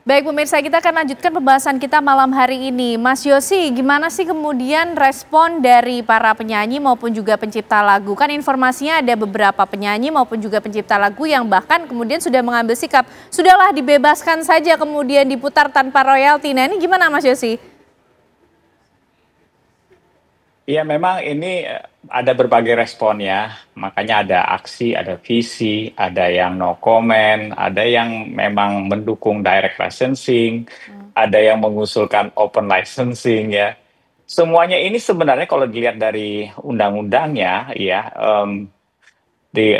Baik pemirsa, kita akan lanjutkan pembahasan kita malam hari ini. Mas Yosi, gimana sih kemudian respon dari para penyanyi maupun juga pencipta lagu? Kan informasinya ada beberapa penyanyi maupun juga pencipta lagu yang bahkan kemudian sudah mengambil sikap, sudahlah dibebaskan saja kemudian diputar tanpa royalti. Nah ini gimana Mas Yosi? Iya memang ini ada berbagai respon ya, makanya ada aksi, ada visi, ada yang no comment, ada yang memang mendukung direct licensing, ada yang mengusulkan open licensing ya. Semuanya ini sebenarnya kalau dilihat dari undang-undangnya ya,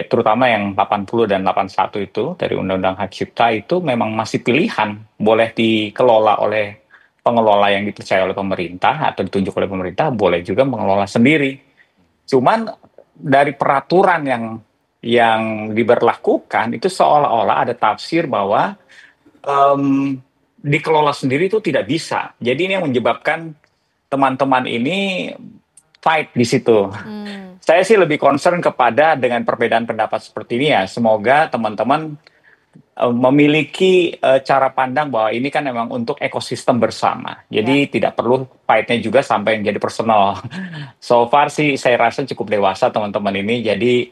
terutama yang 80 dan 81 itu dari Undang-Undang Hak Cipta itu memang masih pilihan, boleh dikelola oleh pengelola yang dipercaya oleh pemerintah atau ditunjuk oleh pemerintah, boleh juga mengelola sendiri. Cuman dari peraturan yang diberlakukan itu seolah-olah ada tafsir bahwa dikelola sendiri itu tidak bisa. Jadi ini yang menyebabkan teman-teman ini fight di situ. Saya sih lebih concern kepada dengan perbedaan pendapat seperti ini ya. Semoga teman-teman memiliki cara pandang bahwa ini kan memang untuk ekosistem bersama. Jadi tidak perlu fight-nya juga sampai menjadi personal. So far sih saya rasa cukup dewasa teman-teman ini. Jadi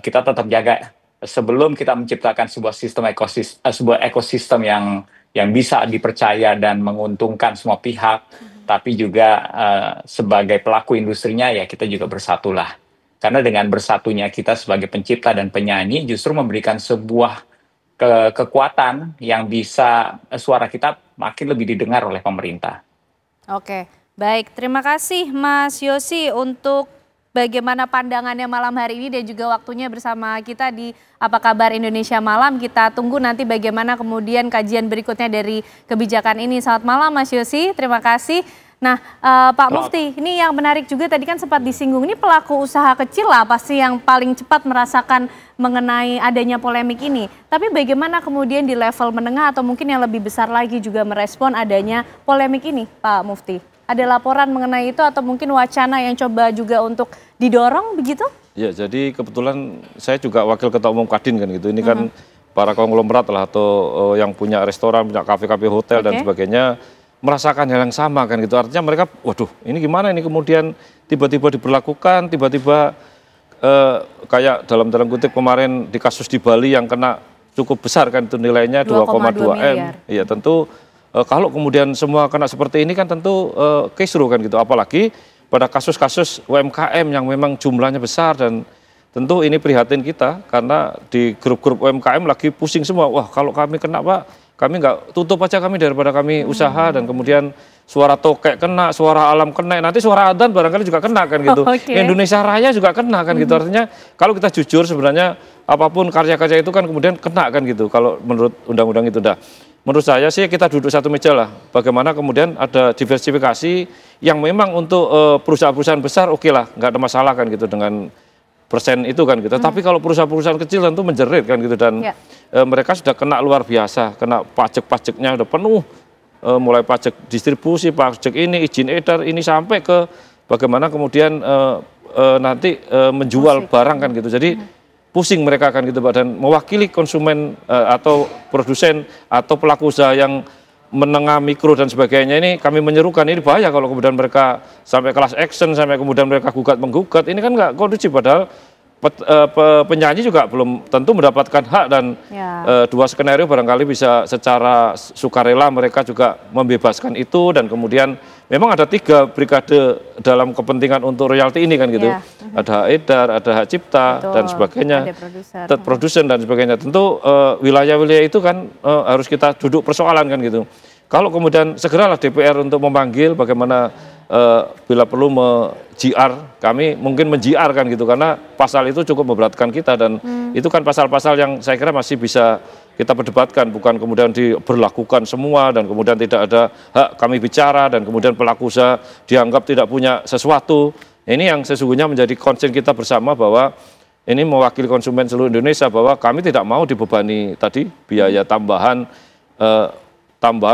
kita tetap jaga sebelum kita menciptakan sebuah ekosistem yang bisa dipercaya dan menguntungkan semua pihak. Tapi juga sebagai pelaku industrinya ya kita juga bersatulah. Karena dengan bersatunya kita sebagai pencipta dan penyanyi justru memberikan sebuah kekuatan yang bisa suara kita makin lebih didengar oleh pemerintah. Oke, baik. Terima kasih Mas Yosi untuk bagaimana pandangannya malam hari ini dan juga waktunya bersama kita di Apa Kabar Indonesia Malam. Kita tunggu nanti bagaimana kemudian kajian berikutnya dari kebijakan ini. Selamat malam Mas Yosi, terima kasih. Nah Pak Mufti, ini yang menarik juga tadi kan sempat disinggung, ini pelaku usaha kecil lah pasti yang paling cepat merasakan mengenai adanya polemik ini. Tapi bagaimana kemudian di level menengah atau mungkin yang lebih besar lagi juga merespon adanya polemik ini Pak Mufti? Ada laporan mengenai itu atau mungkin wacana yang coba juga untuk didorong begitu? Ya, jadi kebetulan saya juga wakil ketua umum Kadin kan gitu. Ini kan para konglomerat lah atau yang punya restoran, punya kafe-kafe, hotel dan sebagainya merasakan hal yang sama kan gitu. Artinya mereka, waduh ini gimana ini kemudian tiba-tiba diberlakukan, tiba-tiba kayak dalam kutip kemarin di kasus di Bali yang kena cukup besar kan itu nilainya 2,2 M. Ya tentu kalau kemudian semua kena seperti ini kan tentu kisruh kan gitu. Apalagi pada kasus-kasus UMKM yang memang jumlahnya besar dan tentu ini prihatin kita karena di grup-grup UMKM lagi pusing semua. Wah kalau kami kena Pak, kami nggak tutup aja kami daripada kami usaha dan kemudian suara tokek kena, suara alam kena, nanti suara adzan barangkali juga kena kan gitu. Indonesia Raya juga kena kan gitu. Artinya kalau kita jujur sebenarnya apapun karya-karya itu kan kemudian kena kan gitu. Kalau menurut undang-undang itu dah. Menurut saya sih kita duduk satu meja lah. Bagaimana kemudian ada diversifikasi yang memang untuk perusahaan-perusahaan besar oke lah, nggak ada masalah kan gitu dengan persen itu kan gitu. Tapi kalau perusahaan-perusahaan kecil tentu menjerit kan gitu dan mereka sudah kena luar biasa, kena pajak-pajaknya udah penuh, mulai pajak distribusi, pajak ini, izin edar, ini sampai ke bagaimana kemudian nanti menjual barang kan gitu. Jadi pusing mereka kan gitu dan mewakili konsumen atau produsen atau pelaku usaha yang menengah, mikro dan sebagainya ini kami menyerukan ini bahaya kalau kemudian mereka sampai kelas action, sampai kemudian mereka gugat-menggugat, ini kan nggak kondusif padahal penyanyi juga belum tentu mendapatkan hak dan dua skenario barangkali bisa secara sukarela mereka juga membebaskan itu dan kemudian memang ada 3 brigade dalam kepentingan untuk royalti ini kan gitu. Ada hak edar, ada hak cipta dan sebagainya, produsen dan sebagainya. Tentu wilayah-wilayah itu kan harus kita duduk persoalan kan gitu. Kalau kemudian segeralah DPR untuk memanggil bagaimana bila perlu kami mungkin men-JR kan gitu karena pasal itu cukup memberatkan kita dan itu kan pasal-pasal yang saya kira masih bisa kita perdebatkan, bukan kemudian diberlakukan semua dan kemudian tidak ada hak kami bicara dan kemudian pelaku usaha dianggap tidak punya sesuatu. Ini yang sesungguhnya menjadi concern kita bersama bahwa ini mewakili konsumen seluruh Indonesia bahwa kami tidak mau dibebani tadi biaya tambahan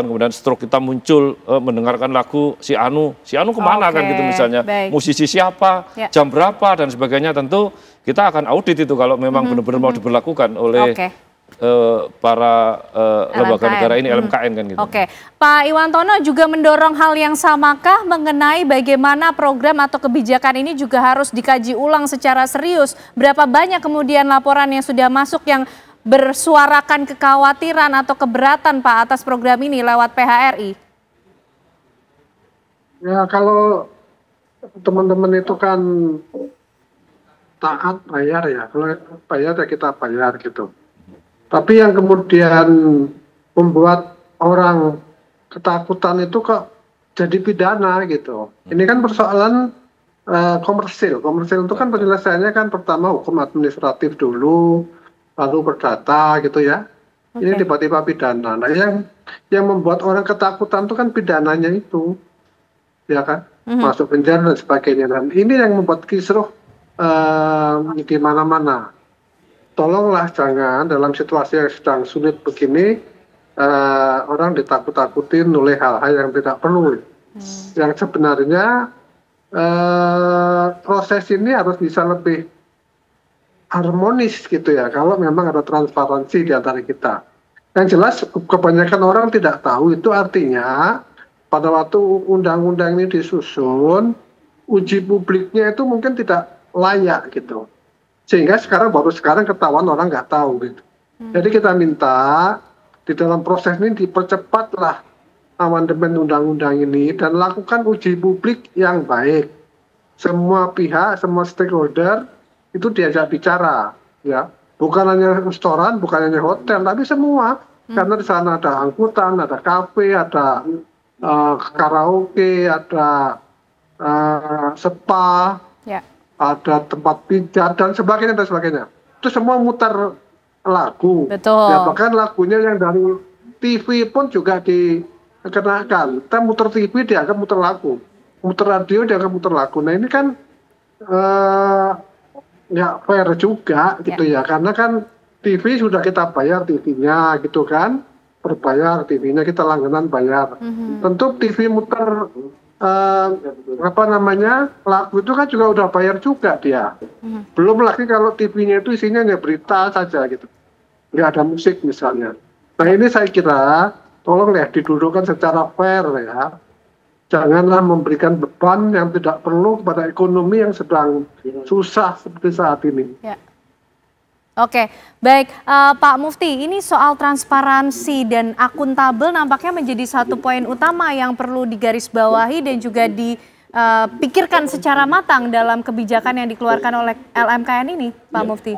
kemudian stroke kita muncul mendengarkan lagu si Anu kemana kan gitu misalnya, musisi siapa, jam berapa dan sebagainya. Tentu kita akan audit itu kalau memang benar-benar mau diberlakukan oleh para lembaga LMKN. negara ini, LMKN kan gitu. Oke, Pak Iwantono juga mendorong hal yang samakah mengenai bagaimana program atau kebijakan ini juga harus dikaji ulang secara serius. Berapa banyak kemudian laporan yang sudah masuk yang bersuarakan kekhawatiran atau keberatan Pak atas program ini lewat PHRI? Ya kalau teman-teman itu kan taat bayar ya, kalau bayar ya kita bayar gitu. Tapi yang kemudian membuat orang ketakutan itu kok jadi pidana gitu. Ini kan persoalan komersil. Komersil itu kan penyelesaiannya kan pertama hukum administratif dulu, lalu perdata gitu ya. Ini tiba-tiba pidana. Nah yang membuat orang ketakutan itu kan pidananya itu, ya kan, masuk penjara dan sebagainya. Dan ini yang membuat kisruh di mana-mana. Tolonglah jangan dalam situasi yang sedang sulit begini orang ditakut-takutin oleh hal-hal yang tidak perlu. Yang sebenarnya proses ini harus bisa lebih harmonis gitu ya, kalau memang ada transparansi di antara kita. Yang jelas kebanyakan orang tidak tahu, itu artinya pada waktu undang-undang ini disusun, uji publiknya itu mungkin tidak layak gitu. Sehingga baru sekarang ketahuan orang nggak tahu gitu. Jadi kita minta di dalam proses ini dipercepatlah amandemen undang-undang ini dan lakukan uji publik yang baik. Semua pihak, semua stakeholder itu diajak bicara, ya. Bukan hanya restoran, bukan hanya hotel, tapi semua. Karena di sana ada angkutan, ada kafe, ada karaoke, ada spa. Ada tempat pijat dan sebagainya dan sebagainya. Itu semua muter lagu. Betul. Ya, bahkan lagunya yang dari TV pun juga dikenakan. Kita muter TV dianggap muter lagu, muter radio dianggap muter lagu. Nah ini kan nggak fair juga gitu ya. Karena kan TV sudah kita bayar TV-nya gitu kan, berbayar TV-nya, kita langganan bayar. Tentu TV muter lagu itu kan juga udah bayar juga dia. Belum lagi kalau TV-nya itu isinya hanya berita saja gitu, nggak ada musik misalnya. Nah ini saya kira tolong ya didudukkan secara fair ya, janganlah memberikan beban yang tidak perlu kepada ekonomi yang sedang susah seperti saat ini. Oke, baik Pak Mufti, ini soal transparansi dan akuntabel nampaknya menjadi satu poin utama yang perlu digarisbawahi dan juga dipikirkan secara matang dalam kebijakan yang dikeluarkan oleh LMKN ini, Pak Mufti.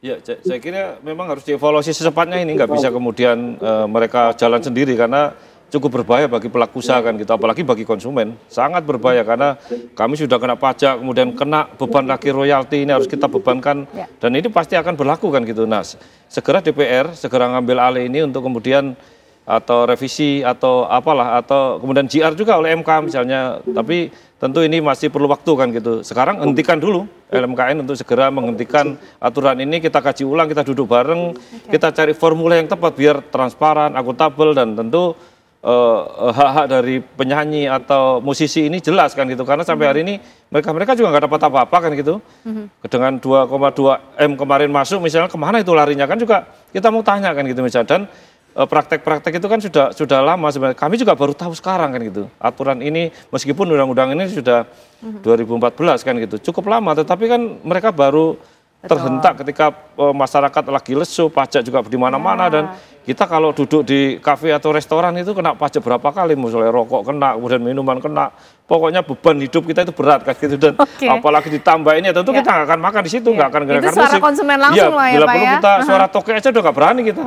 Ya, saya kira memang harus dievaluasi secepatnya ini, nggak bisa kemudian mereka jalan sendiri karena cukup berbahaya bagi pelaku usaha kan gitu, apalagi bagi konsumen sangat berbahaya karena kami sudah kena pajak, kemudian kena beban lagi royalti, ini harus kita bebankan dan ini pasti akan berlaku kan gitu. Nah, segera DPR segera ngambil alih ini untuk kemudian atau revisi atau apalah atau kemudian JR juga oleh MK misalnya, tapi tentu ini masih perlu waktu kan gitu. Sekarang hentikan dulu LMKN untuk segera menghentikan aturan ini, kita kaji ulang, kita duduk bareng, kita cari formula yang tepat biar transparan, akuntabel dan tentu hak-hak dari penyanyi atau musisi ini jelas kan gitu, karena sampai hari ini mereka juga nggak dapat apa-apa kan gitu. Dengan 2,2 M kemarin masuk misalnya, kemana itu larinya kan juga kita mau tanya kan gitu misalnya. Dan praktek-praktek itu kan sudah lama sebenarnya, kami juga baru tahu sekarang kan gitu aturan ini, meskipun undang-undang ini sudah 2014 kan gitu, cukup lama, tetapi kan mereka baru terhentak ketika masyarakat lagi lesu, pajak juga di mana-mana dan kita kalau duduk di kafe atau restoran itu kena pajak berapa kali, misalnya rokok kena, kemudian minuman kena, pokoknya beban hidup kita itu berat kan gitu dan apalagi ditambah ini tentu kita nggak akan makan di situ, nggak akan dengarkan musik. Itu suara konsumen langsung lah ya Pak ya. Kita suara toke aja udah nggak berani kita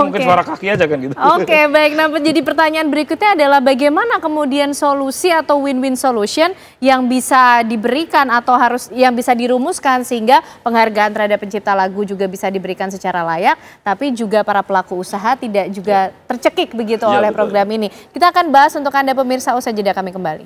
mungkin suara kaki aja kan gitu. Oke, baik. Nah, jadi pertanyaan berikutnya adalah bagaimana kemudian solusi atau win-win solution yang bisa diberikan atau yang bisa dirumuskan sehingga penghargaan terhadap pencipta lagu juga bisa diberikan secara layak, tapi juga para pelaku usaha tidak juga tercekik begitu oleh program ini. Kita akan bahas untuk Anda pemirsa, usai jeda kami kembali.